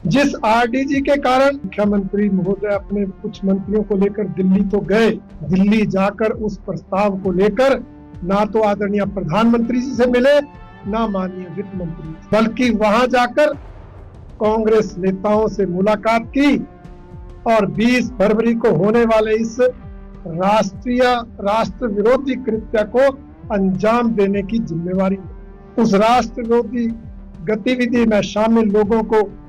जिस आरडीजी के कारण मुख्यमंत्री महोदय अपने कुछ मंत्रियों को लेकर दिल्ली तो गए, दिल्ली जाकर उस प्रस्ताव को लेकर ना तो आदरणीय प्रधानमंत्री जी से मिले, ना माननीय वित्त मंत्री, बल्कि वहां जाकर कांग्रेस नेताओं से मुलाकात की और 20 फरवरी को होने वाले इस राष्ट्र विरोधी कृत्य को अंजाम देने की जिम्मेवारी उस राष्ट्र विरोधी गतिविधि में शामिल लोगों को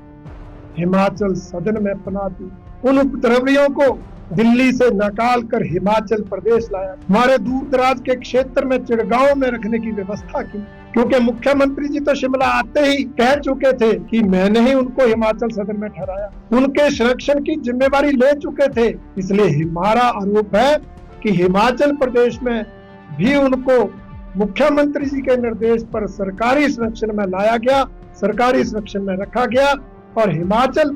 हिमाचल सदन में पना दी। उन उपद्रवियों को दिल्ली से निकाल कर हिमाचल प्रदेश लाया, हमारे दूर दराज के क्षेत्र में चिड़गांव में रखने की व्यवस्था की, क्योंकि मुख्यमंत्री जी तो शिमला आते ही कह चुके थे कि मैंने ही उनको हिमाचल सदन में ठहराया, उनके संरक्षण की जिम्मेवारी ले चुके थे। इसलिए हमारा आरोप है कि हिमाचल प्रदेश में भी उनको मुख्यमंत्री जी के निर्देश पर सरकारी संरक्षण में लाया गया, सरकारी संरक्षण में रखा गया और हिमाचल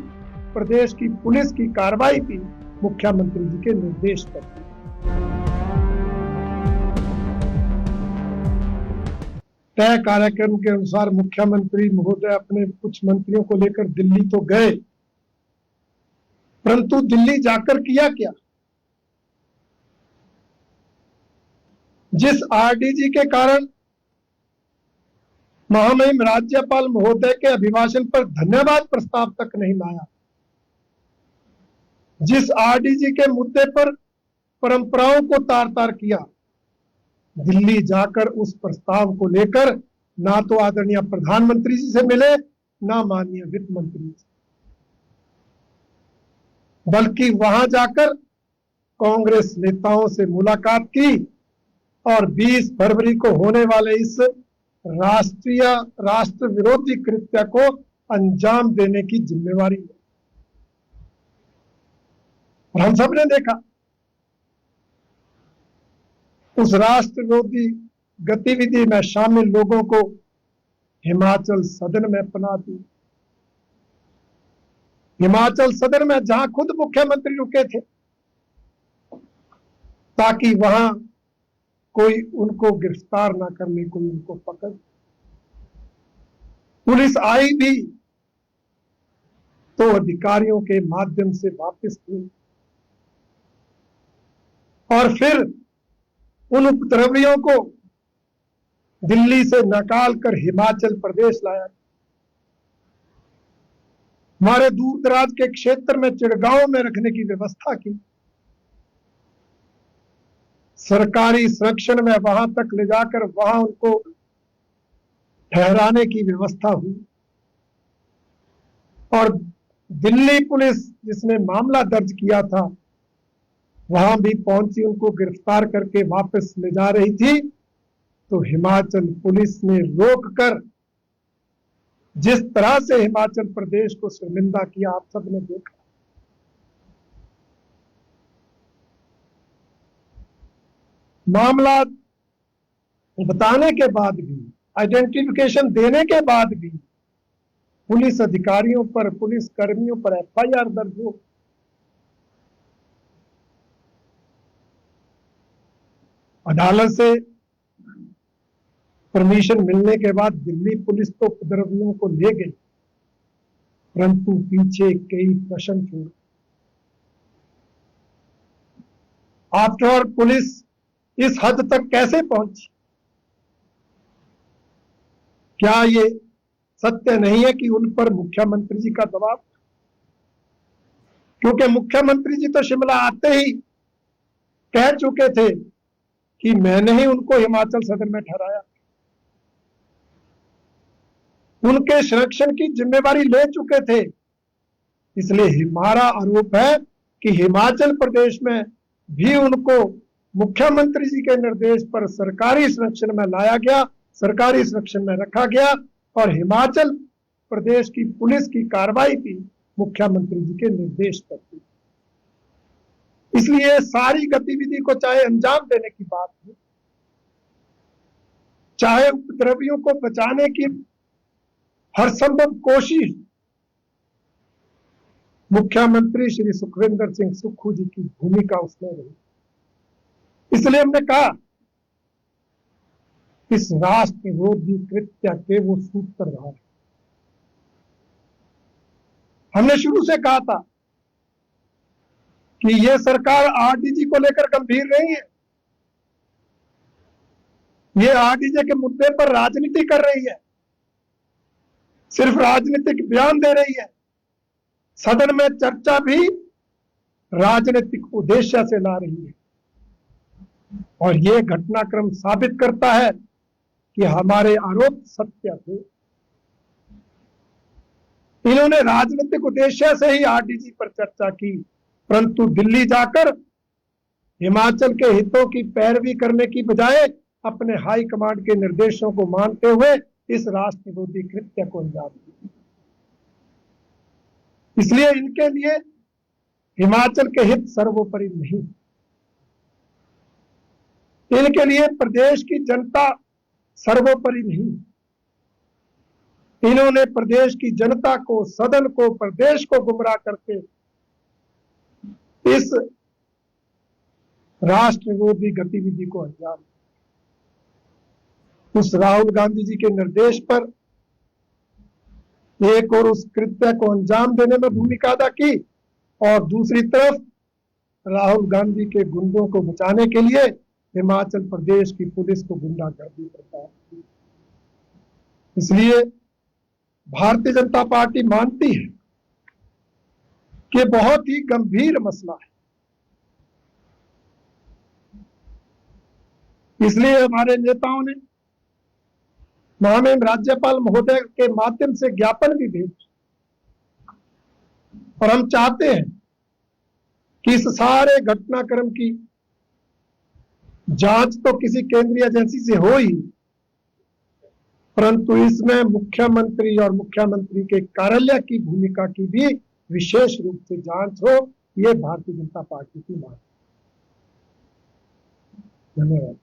प्रदेश की पुलिस की कार्रवाई भी मुख्यमंत्री जी के निर्देश पर। तय कार्यक्रम के अनुसार मुख्यमंत्री महोदय अपने कुछ मंत्रियों को लेकर दिल्ली तो गए, परंतु दिल्ली जाकर किया क्या? जिस आरडीजी के कारण महामहिम राज्यपाल महोदय के अभिभाषण पर धन्यवाद प्रस्ताव तक नहीं लाया, जिस आरडीजी के मुद्दे पर परंपराओं को तार तार किया, दिल्ली जाकर उस प्रस्ताव को लेकर ना तो आदरणीय प्रधानमंत्री जी से मिले, ना माननीय वित्त मंत्री, बल्कि वहां जाकर कांग्रेस नेताओं से मुलाकात की और 20 फरवरी को होने वाले इस राष्ट्र विरोधी कृत्य को अंजाम देने की जिम्मेवारी है। और हम सब ने देखा उस राष्ट्र विरोधी गतिविधि में शामिल लोगों को हिमाचल सदन में पना दी। हिमाचल सदन में जहां खुद मुख्यमंत्री रुके थे ताकि वहां कोई उनको गिरफ्तार ना करने, कोई उनको पकड़। पुलिस आई भी तो अधिकारियों के माध्यम से वापस हुई और फिर उन उपद्रवियों को दिल्ली से निकाल कर हिमाचल प्रदेश लाया। हमारे दूर दराज के क्षेत्र में चिड़गांव में रखने की व्यवस्था की, सरकारी संरक्षण में वहां तक ले जाकर वहां उनको ठहराने की व्यवस्था हुई और दिल्ली पुलिस जिसने मामला दर्ज किया था वहां भी पहुंची, उनको गिरफ्तार करके वापस ले जा रही थी तो हिमाचल पुलिस ने रोककर जिस तरह से हिमाचल प्रदेश को शर्मिंदा किया आप सबने देखा। मामला बताने के बाद भी, आइडेंटिफिकेशन देने के बाद भी पुलिस अधिकारियों पर, पुलिस कर्मियों पर एफआईआर दर्ज हो। अदालत से परमिशन मिलने के बाद दिल्ली पुलिस तो उपद्रवियों को ले गई, परंतु पीछे कई प्रश्न छोड़। आफ्टर ऑल पुलिस इस हद तक कैसे पहुंची? क्या ये सत्य नहीं है कि उन पर मुख्यमंत्री जी का दबाव? क्योंकि मुख्यमंत्री जी तो शिमला आते ही कह चुके थे कि मैंने ही उनको हिमाचल सदन में ठहराया, उनके संरक्षण की जिम्मेवारी ले चुके थे। इसलिए हमारा आरोप है कि हिमाचल प्रदेश में भी उनको मुख्यमंत्री जी के निर्देश पर सरकारी संरक्षण में लाया गया, सरकारी संरक्षण में रखा गया और हिमाचल प्रदेश की पुलिस की कार्रवाई भी मुख्यमंत्री जी के निर्देश पर थी। इसलिए सारी गतिविधि को चाहे अंजाम देने की बात हो, चाहे उपद्रवियों को बचाने की हर संभव कोशिश मुख्यमंत्री श्री सुखविंदर सिंह सुक्खू जी की भूमिका उसमें रही। इसलिए हमने कहा इस राष्ट्र विरोधी कृत्य के वो सूत्रधार। हमने शुरू से कहा था कि यह सरकार आरडीजी को लेकर गंभीर नहीं है, ये आरडीजे के मुद्दे पर राजनीति कर रही है, सिर्फ राजनीतिक बयान दे रही है, सदन में चर्चा भी राजनीतिक उद्देश्य से ला रही है। और यह घटनाक्रम साबित करता है कि हमारे आरोप सत्य थे। इन्होंने राजनीतिक उद्देश्य से ही आरडीजी पर चर्चा की, परंतु दिल्ली जाकर हिमाचल के हितों की पैरवी करने की बजाय अपने हाई कमांड के निर्देशों को मानते हुए इस राष्ट्र विरोधी कृत्य को अंजाम दिया। इसलिए इनके लिए हिमाचल के हित सर्वोपरि नहीं, इनके लिए प्रदेश की जनता सर्वोपरि नहीं। इन्होंने प्रदेश की जनता को, सदन को, प्रदेश को गुमराह करके इस राष्ट्र विरोधी गतिविधि को अंजाम दिया। उस राहुल गांधी जी के निर्देश पर एक और उस कृत्य को अंजाम देने में भूमिका अदा की, और दूसरी तरफ राहुल गांधी के गुंडों को बचाने के लिए हिमाचल प्रदेश की पुलिस को गुंडागर्दी करता है। इसलिए भारतीय जनता पार्टी मानती है कि बहुत ही गंभीर मसला है। इसलिए हमारे नेताओं ने महामहिम राज्यपाल महोदय के माध्यम से ज्ञापन भी भेजा, और हम चाहते हैं कि इस सारे घटनाक्रम की जांच तो किसी केंद्रीय एजेंसी से हो ही, परंतु इसमें मुख्यमंत्री और मुख्यमंत्री के कार्यालय की भूमिका की भी विशेष रूप से जांच हो। ये भारतीय जनता पार्टी की मांग है। धन्यवाद।